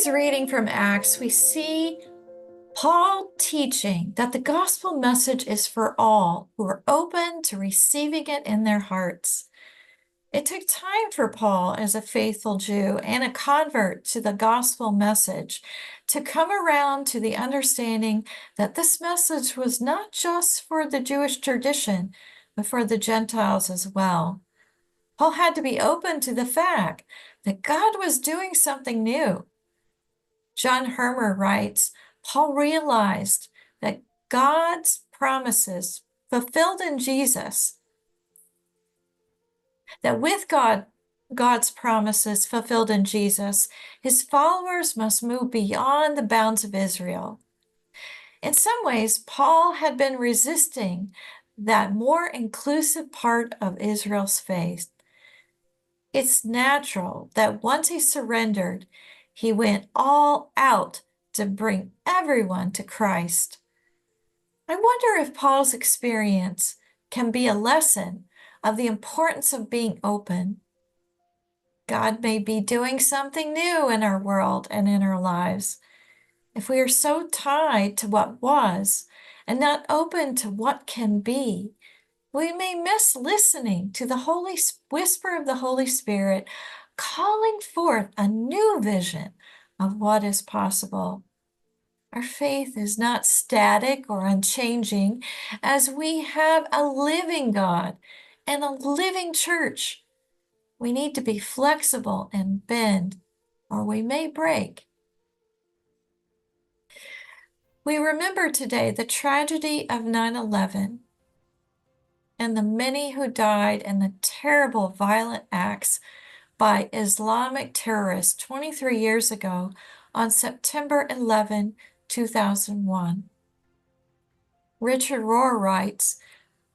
today's reading from Acts, we see Paul teaching that the gospel message is for all who are open to receiving it in their hearts. It took time for Paul, as a faithful Jew and a convert to the gospel message, to come around to the understanding that this message was not just for the Jewish tradition, but for the Gentiles as well. Paul had to be open to the fact that God was doing something new. John Hermer writes, Paul realized that God's promises fulfilled in Jesus, that with God's promises fulfilled in Jesus, his followers must move beyond the bounds of Israel. In some ways, Paul had been resisting that more inclusive part of Israel's faith. It's natural that once he surrendered, he went all out to bring everyone to Christ. I wonder if Paul's experience can be a lesson of the importance of being open. God may be doing something new in our world and in our lives. If we are so tied to what was and not open to what can be, we may miss listening to the holy whisper of the Holy Spirit calling forth a new vision of what is possible. Our faith is not static or unchanging, as we have a living God and a living church. We need to be flexible and bend, or we may break. We remember today the tragedy of 9/11 and the many who died in the terrible violent acts by Islamic terrorists 23 years ago on September 11, 2001. Richard Rohr writes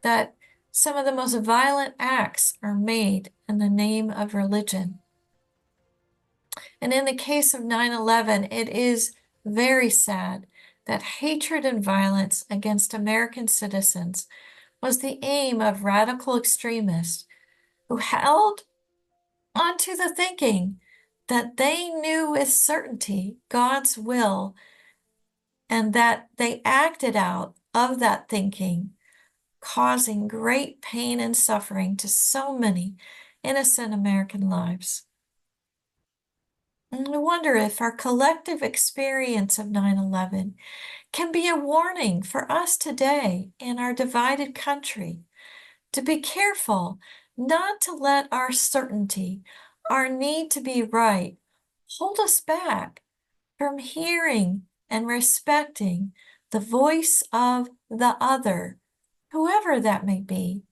that some of the most violent acts are made in the name of religion. And in the case of 9/11, it is very sad that hatred and violence against American citizens was the aim of radical extremists who held onto the thinking that they knew with certainty God's will and that they acted out of that thinking, causing great pain and suffering to so many innocent American lives. And I wonder if our collective experience of 9/11 can be a warning for us today in our divided country to be careful not to let our certainty, our need to be right, hold us back from hearing and respecting the voice of the other, whoever that may be.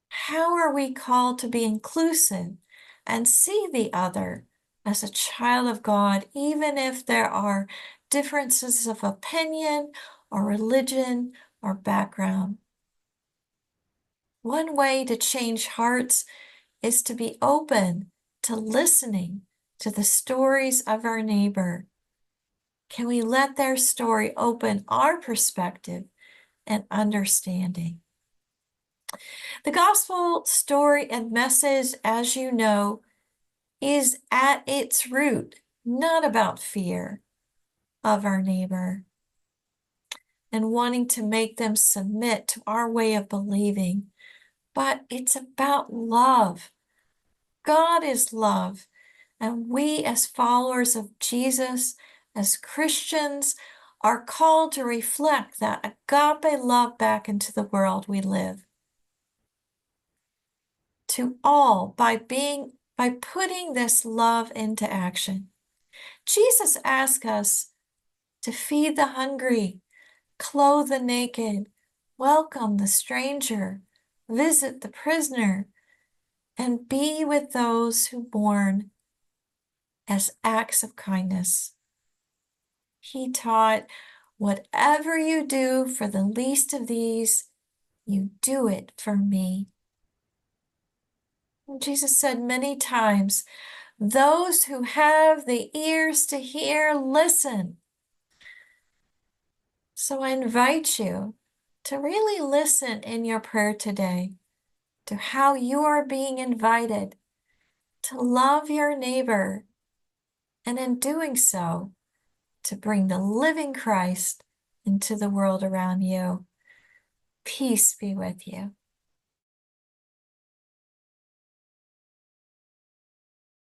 How are we called to be inclusive and see the other as a child of God, even if there are differences of opinion or religion or background? One way to change hearts is to be open to listening to the stories of our neighbor. Can we let their story open our perspective and understanding? The gospel story and message, as you know, is at its root not about fear of our neighbor and wanting to make them submit to our way of believing, but it's about love. God is love, and we as followers of Jesus, as Christians, are called to reflect that agape love back into the world we live. To all by putting this love into action. Jesus asks us to feed the hungry, clothe the naked, welcome the stranger, visit the prisoner, and be with those who mourn as acts of kindness. He taught, whatever you do for the least of these, you do it for me. And Jesus said many times, those who have the ears to hear, listen. So I invite you to really listen in your prayer today to how you are being invited to love your neighbor and in doing so, to bring the living Christ into the world around you. Peace be with you.